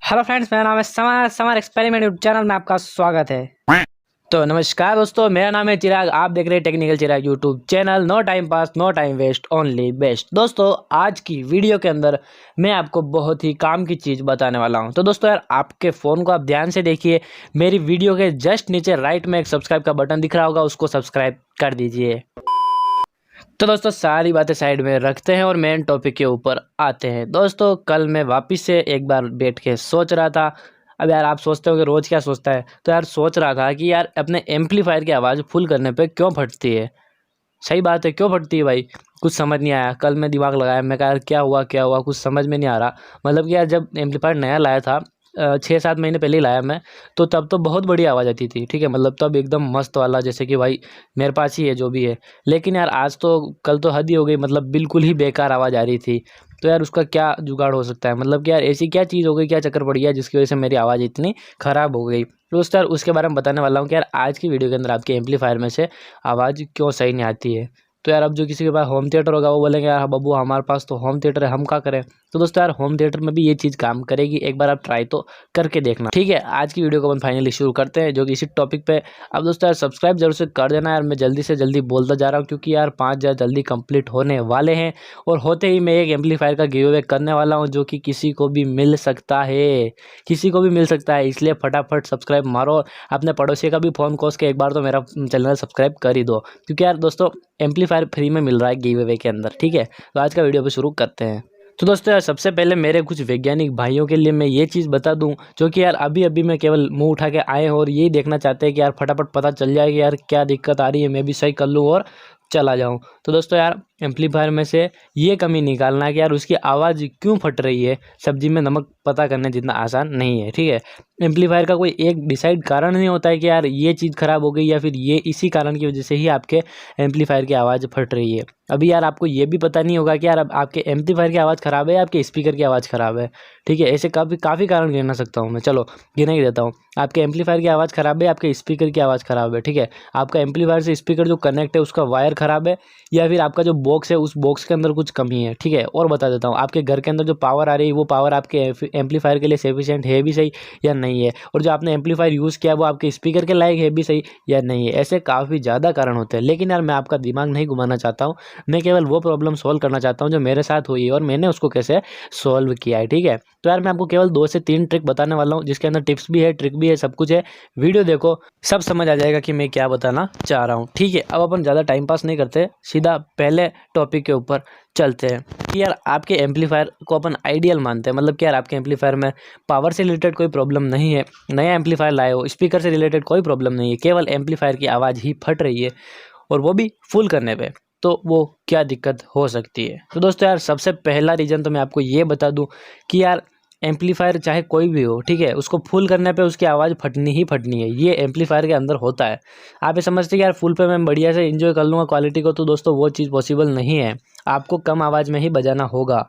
Hello friends, मेरा नाम है summer summer experiment YouTube channel में आपका स्वागत है। तो नमस्कार दोस्तों, मेरा नाम है चिराग। आप देख रहे हैं technical Chirag YouTube channel. No time pass, no time waste, only best. दोस्तों, आज की वीडियो के अंदर मैं आपको बहुत ही काम की चीज़ बताने वाला हूं। तो दोस्तों यार, आपके फ़ोन को आप ध्यान से देखिए। मेरी वीडियो के जस्ट नीचे राइट में एक सब्सक्राइब का बटन दिख रहा होगा, उसको सब्सक्राइब कर दीजिए। तो दोस्तों, सारी बातें साइड में रखते हैं और मेन टॉपिक के ऊपर आते हैं। दोस्तों, कल मैं वापस से एक बार बैठ के सोच रहा था। अब यार, आप सोचते हो कि रोज़ क्या सोचता है, तो यार सोच रहा था कि यार अपने एम्पलीफायर की आवाज़ फुल करने पे क्यों फटती है। सही बात है, क्यों फटती है भाई। कुछ समझ नहीं आया। कल मैं दिमाग लगाया, मैं कहा यार क्या हुआ कुछ समझ में नहीं आ रहा। मतलब कि यार, जब एम्पलीफायर नया लाया था 6-7 महीने पहले ही लाया मैं, तो तब तो बहुत बढ़िया आवाज़ आती थी। ठीक है, मतलब तब एकदम मस्त वाला, जैसे कि भाई मेरे पास ही है जो भी है। लेकिन यार आज तो, कल तो हद ही हो गई, मतलब बिल्कुल ही बेकार आवाज़ आ रही थी। तो यार उसका क्या जुगाड़ हो सकता है, मतलब कि यार ऐसी क्या चीज़ हो गई, क्या चक्कर पड़ गया जिसकी वजह से मेरी आवाज़ इतनी ख़राब हो गई। तो दोस्तों यार, उसके बारे में बताने वाला हूँ कि यार आज की वीडियो के अंदर आपके एम्पलीफायर में से आवाज़ क्यों सही नहीं आती है। तो यार, अब जो किसी के पास होम थिएटर होगा वो बोलेंगे यार बब्बू, हमारे पास तो होम थिएटर है, हम क्या करें। तो दोस्तों यार, होम थिएटर में भी ये चीज़ काम करेगी। एक बार आप ट्राई तो करके देखना। ठीक है, आज की वीडियो को अपन फाइनली शुरू करते हैं, जो कि इसी टॉपिक पे। अब दोस्तों यार, सब्सक्राइब जरूर से कर देना यार। मैं जल्दी से जल्दी बोलता जा रहा हूँ, क्योंकि यार 5,000 जल्दी कंप्लीट होने वाले हैं। और होते ही मैं एक एम्पलीफायर का गिव अवे करने वाला हूँ, जो कि किसी को भी मिल सकता है, किसी को भी मिल सकता है। इसलिए फटाफट सब्सक्राइब मारो। अपने पड़ोसी का भी फ़ोन कोस के एक बार तो मेरा चैनल सब्सक्राइब कर ही दो, क्योंकि यार दोस्तों, एम्पलीफायर फ्री में मिल रहा है गिव अवे के अंदर। ठीक है, तो आज का वीडियो पे शुरू करते हैं। तो दोस्तों यार, सबसे पहले मेरे कुछ वैज्ञानिक भाइयों के लिए मैं ये चीज़ बता दूं, जो कि यार अभी अभी मैं केवल मुंह उठा के आए हैं और यही देखना चाहते हैं कि यार फटाफट पता चल जाए कि यार क्या दिक्कत आ रही है, मैं भी सही कर लूँ और चला जाऊं। तो दोस्तों यार, एम्पलीफायर में से ये कमी निकालना है कि यार उसकी आवाज़ क्यों फट रही है, सब्जी में नमक पता करने जितना आसान नहीं है। ठीक है, एम्पलीफायर का कोई एक डिसाइड कारण नहीं होता है कि यार ये चीज़ ख़राब हो गई या फिर ये इसी कारण की वजह से ही आपके एम्पलीफायर की आवाज़ फट रही है। अभी यार आपको ये भी पता नहीं होगा कि यार अब आपके एम्पलीफायर की आवाज़ ख़राब है या आपके स्पीकर की आवाज़ ख़राब है। ठीक है, ऐसे काफ़ी कारण गिना सकता हूँ मैं। चलो गिना ही देता हूँ। आपके एम्पलीफायर की आवाज़ ख़राब है, आपके स्पीकर की आवाज़ ख़राब है। ठीक है, आपका एम्पलीफायर से स्पीकर जो कनेक्ट है उसका वायर ख़राब है, या फिर आपका जो बॉक्स है उस बॉक्स के अंदर कुछ कमी है। ठीक है, और बता देता हूँ, आपके घर के अंदर जो पावर आ रही है वो पावर आपके एम्पलीफायर के लिए सफिशिएंट है भी सही या नहीं है, और जो आपने एम्पलीफायर यूज़ किया वो आपके स्पीकर के लायक है भी सही या नहीं है। ऐसे काफ़ी ज़्यादा कारण होते हैं। लेकिन यार, मैं आपका दिमाग नहीं घुमाना चाहता हूँ। मैं केवल वो प्रॉब्लम सॉल्व करना चाहता हूँ जो मेरे साथ हुई है और मैंने उसको कैसे सॉल्व किया है। ठीक है, तो यार मैं आपको केवल 2 से 3 ट्रिक बताने वाला हूँ, जिसके अंदर टिप्स भी है, ट्रिक भी है, सब कुछ है। वीडियो देखो, सब समझ आ जाएगा कि मैं क्या बताना चाह रहा हूँ। ठीक है, अब अपन ज़्यादा टाइम पास नहीं करते, सीधा पहले टॉपिक के ऊपर चलते हैं कि यार आपके एम्पलीफायर को अपन आइडियल मानते हैं। मतलब कि यार आपके एम्पलीफायर में पावर से रिलेटेड कोई प्रॉब्लम नहीं है, नया एम्पलीफायर लाए हो, स्पीकर से रिलेटेड कोई प्रॉब्लम नहीं है, केवल एम्पलीफायर की आवाज़ ही फट रही है, और वो भी फुल करने पे। तो वो क्या दिक्कत हो सकती है। तो दोस्तों यार, सबसे पहला रीज़न तो मैं आपको ये बता दूं कि यार एम्पलीफायर चाहे कोई भी हो, ठीक है, उसको फुल करने पे उसकी आवाज़ फटनी ही फटनी है। ये एम्पलीफायर के अंदर होता है। आप ये समझते कि यार फुल पे मैं बढ़िया से एंजॉय कर लूँगा क्वालिटी को, तो दोस्तों वो चीज़ पॉसिबल नहीं है। आपको कम आवाज़ में ही बजाना होगा।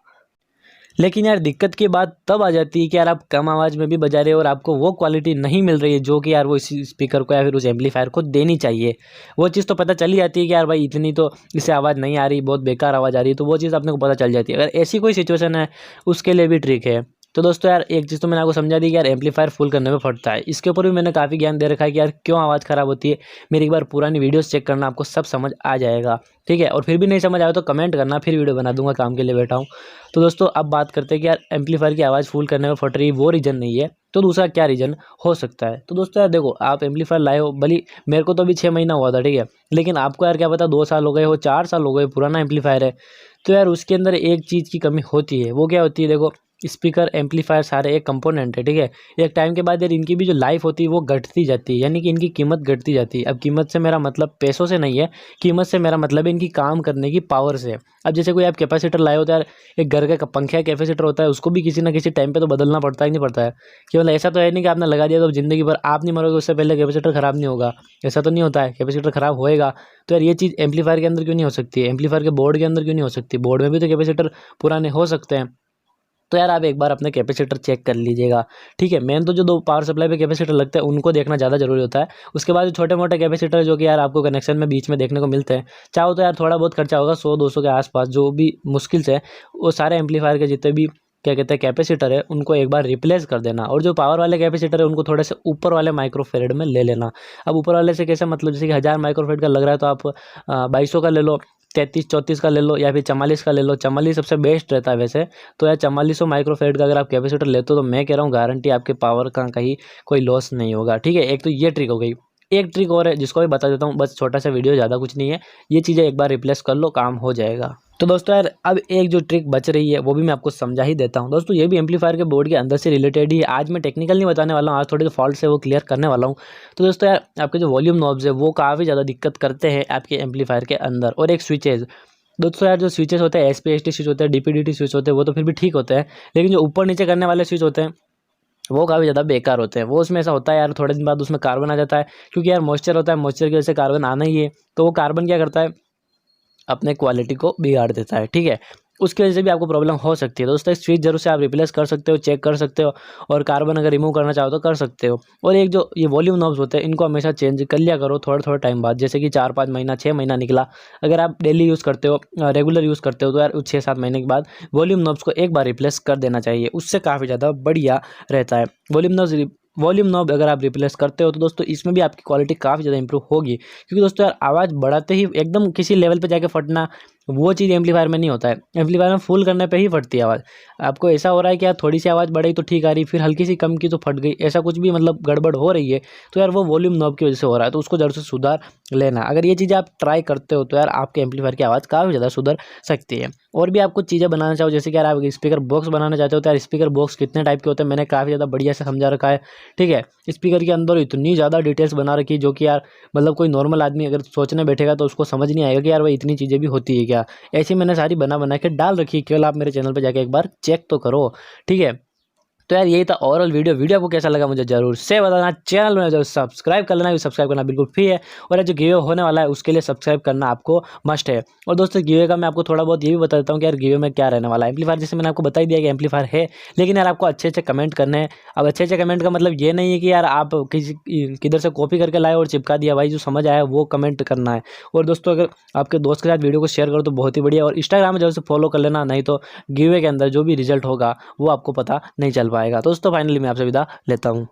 लेकिन यार दिक्कत की बात तब आ जाती है कि यार आप कम आवाज़ में भी बजा रहे हो और आपको वो क्वालिटी नहीं मिल रही है जो कि यार वो इस स्पीकर को या फिर उस एम्पलीफायर को देनी चाहिए। वो चीज़ तो पता चल ही जाती है कि यार भाई इतनी तो इससे आवाज़ नहीं आ रही, बहुत बेकार आवाज़ आ रही है, तो वो चीज़ अपने को पता चल जाती है। अगर ऐसी कोई सिचुएशन है, उसके लिए भी ट्रिक है। तो दोस्तों यार, एक चीज़ तो मैंने आपको समझा दी कि यार एम्पलीफायर फुल करने में फटता है। इसके ऊपर भी मैंने काफ़ी ज्ञान दे रखा है कि यार क्यों आवाज़ ख़राब होती है। मेरी एक बार पुरानी वीडियोस चेक करना, आपको सब समझ आ जाएगा। ठीक है, और फिर भी नहीं समझ आया तो कमेंट करना, फिर वीडियो बना दूंगा, काम के लिए बैठा हूँ। तो दोस्तों अब बात करते हैं कि यार एम्पलीफायर की आवाज़ फुल करने में फट रही, वो रीज़न नहीं है, तो दूसरा क्या रीज़न हो सकता है। तो दोस्तों यार देखो, आप एम्पलीफायर लाए हो, भली मेरे को तो अभी 6 महीना हुआ था, ठीक है, लेकिन आपको यार क्या पता 2 साल हो गए हो, 4 साल हो गए, पुराना एम्पलीफायर है। तो यार उसके अंदर एक चीज़ की कमी होती है। वो क्या होती है, देखो, स्पीकर एम्पलीफायर सारे एक कंपोनेंट है। ठीक है, एक टाइम के बाद यार इनकी भी जो लाइफ होती है वो घटती जाती है, यानी कि इनकी कीमत घटती जाती है। अब कीमत से मेरा मतलब पैसों से नहीं है, कीमत से मेरा मतलब है इनकी काम करने की पावर से। अब जैसे कोई आप कैपेसिटर लाए होते हैं यार, एक घर का पंखे का कैपेसिटर होता है, उसको भी किसी ना किसी टाइम पे तो बदलना पड़ता ही नहीं पड़ता है। कि मतलब ऐसा तो है नहीं कि आपने लगा दिया तो ज़िंदगी भर आप नहीं मरोगे उससे पहले कैपेसिटर खराब नहीं होगा। ऐसा तो नहीं होता है, कैपेसिटर खराब होएगा। तो यार ये चीज़ एम्पलीफायर के अंदर क्यों नहीं हो सकती है, एम्पलीफायर के बोर्ड के अंदर क्यों नहीं हो सकती। बोर्ड में भी तो कैपेसिटर पुराने हो सकते हैं। तो यार आप एक बार अपने कैपेसिटर चेक कर लीजिएगा। ठीक है, मेन तो जो 2 पावर सप्लाई पे कैपेसिटर लगते हैं उनको देखना ज़्यादा जरूरी होता है। उसके बाद जो छोटे मोटे कैपेसिटर जो कि यार आपको कनेक्शन में बीच में देखने को मिलते हैं, चाहो तो यार थोड़ा बहुत खर्चा होगा 100-200 के आसपास, जो भी मुश्किल से वो सारे एम्पलीफायर के जितने भी क्या कहते हैं कैपेसिटर है उनको एक बार रिप्लेस कर देना, और जो पावर वाले कैपेसिटर है उनको थोड़े से ऊपर वाले माइक्रोफेरेड में ले लेना। अब ऊपर वाले से कैसे, मतलब जैसे कि 1000 माइक्रोफेरेड का लग रहा है तो आप 2200 का ले लो, 33-34 का ले लो, या फिर 44 का ले लो। 44 सबसे बेस्ट रहता है वैसे तो यार। 4400 माइक्रोफेरेड का अगर आप कैपेसिटर लेते हो तो मैं कह रहा हूँ गारंटी आपके पावर का कहीं कोई लॉस नहीं होगा, ठीक है। एक तो ये ट्रिक हो गई। एक ट्रिक और है जिसको भी बता देता हूँ, बस छोटा सा वीडियो, ज़्यादा कुछ नहीं है। ये चीज़ें एक बार रिप्लेस कर लो, काम हो जाएगा। तो दोस्तों यार अब एक जो ट्रिक बच रही है वो भी मैं आपको समझा ही देता हूँ। दोस्तों ये भी एम्पलीफायर के बोर्ड के अंदर से रिलेटेड ही है। आज मैं टेक्निकल नहीं बताने वाला हूँ, आज थोड़े जो फॉल्ट है वो क्लियर करने वाला हूँ। तो दोस्तों यार आपके जो वॉल्यूम नॉब्स है वो काफ़ी ज़्यादा दिक्कत करते हैं आपके एम्पलीफायर के अंदर। और एक स्विचेज, दोस्तों यार जो स्विचेस होते हैं, SPST स्विच होते हैं, DPDT स्विच होते हैं, वो तो फिर भी ठीक होते हैं, लेकिन जो ऊपर नीचे करने वाले स्विच होते हैं वो काफ़ी ज़्यादा बेकार होते हैं। वो उसमें ऐसा होता है यार, थोड़े दिन बाद उसमें कार्बन आ जाता है, क्योंकि यार मॉइस्चर होता है, मॉइस्चर की वजह से कार्बन आना ही है। तो वो कार्बन क्या करता है, अपने क्वालिटी को बिगाड़ देता है, ठीक है। उसकी वजह से भी आपको प्रॉब्लम हो सकती है। दोस्तों स्विच जरूर से आप रिप्लेस कर सकते हो, चेक कर सकते हो, और कार्बन अगर रिमूव करना चाहो तो कर सकते हो। और एक जो ये वॉल्यूम नॉब्स होते हैं इनको हमेशा चेंज कर लिया करो थोड़ा थोड़ा टाइम बाद, जैसे कि 4-5 महीना 6 महीना निकला, अगर आप डेली यूज़ करते हो, रेगुलर यूज़ करते हो, तो यार 6-7 महीने के बाद वॉल्यूम नॉब्स को एक बार रिप्लेस कर देना चाहिए। उससे काफ़ी ज़्यादा बढ़िया रहता है। वॉल्यूम नॉब अगर आप रिप्लेस करते हो तो दोस्तों इसमें भी आपकी क्वालिटी काफ़ी ज़्यादा इंप्रूव होगी, क्योंकि दोस्तों यार आवाज़ बढ़ाते ही एकदम किसी लेवल पे जाके फटना वो चीज़ एम्पलीफायर में नहीं होता है। एम्पलीफायर में फुल करने पे ही फटती है आवाज़। आपको ऐसा हो रहा है कि यार थोड़ी सी आवाज़ बढ़ी तो ठीक आ रही, फिर हल्की सी कम की तो फट गई, ऐसा कुछ भी मतलब गड़बड़ हो रही है तो यार वो वॉल्यूम नॉब की वजह से हो रहा है। तो उसको ज़रूर से सुधार लेना। अगर ये चीज़ें आप ट्राई करते हो तो यार आपके एम्पलीफायर की आवाज़ काफ़ी ज़्यादा सुधर सकती है। और भी आप कुछ चीज़ें बनाना चाहो, जैसे कि यार आप स्पीकर बॉक्स बनाना चाहते हो तो यार स्पीकर बॉक्स कितने टाइप के होते हैं मैंने काफ़ी ज़्यादा बढ़िया से समझा रखा है, ठीक है। स्पीकर के अंदर इतनी ज़्यादा डिटेल्स बना रखी है जो कि यार मतलब कोई नॉर्मल आदमी अगर सोचने बैठेगा तो उसको समझ नहीं आएगा कि यार भाई इतनी चीज़ें भी होती है क्या। ऐसी मैंने सारी बना के डाल रखी है, केवल आप मेरे चैनल पर जाके एक बार चेक तो करो, ठीक है। तो यार यही था ओवरऑल वीडियो आपको कैसा लगा मुझे जरूर से बताना। चैनल में जरूर सब्सक्राइब कर लेना, सब्सक्राइब करना बिल्कुल फ्री है। और जो गिवे होने वाला है उसके लिए सब्सक्राइब करना आपको मस्ट है। और दोस्तों गिवे का मैं आपको थोड़ा बहुत ये भी बता देता हूँ कि यार गिवे में क्या रहने वाला है। एम्पलीफायर जैसे मैंने आपको बता ही दिया कि एम्पलीफायर है, लेकिन यार आपको अच्छे अच्छे कमेंट करने हैं। अब अच्छे अच्छे कमेंट का मतलब ये नहीं है कि यार आप किसी किधर से कॉपी करके लाए और चिपका दिया, भाई जो समझ आया वो कमेंट करना है। और दोस्तों अगर आपके दोस्त के साथ वीडियो को शेयर करो तो बहुत ही बढ़िया। और इंस्टाग्राम में जरूर से फॉलो कर लेना, नहीं तो गिवे के अंदर जो भी रिजल्ट होगा वो आपको पता नहीं चल पाएगा। दोस्तों फाइनली मैं आपसे विदा लेता हूँ।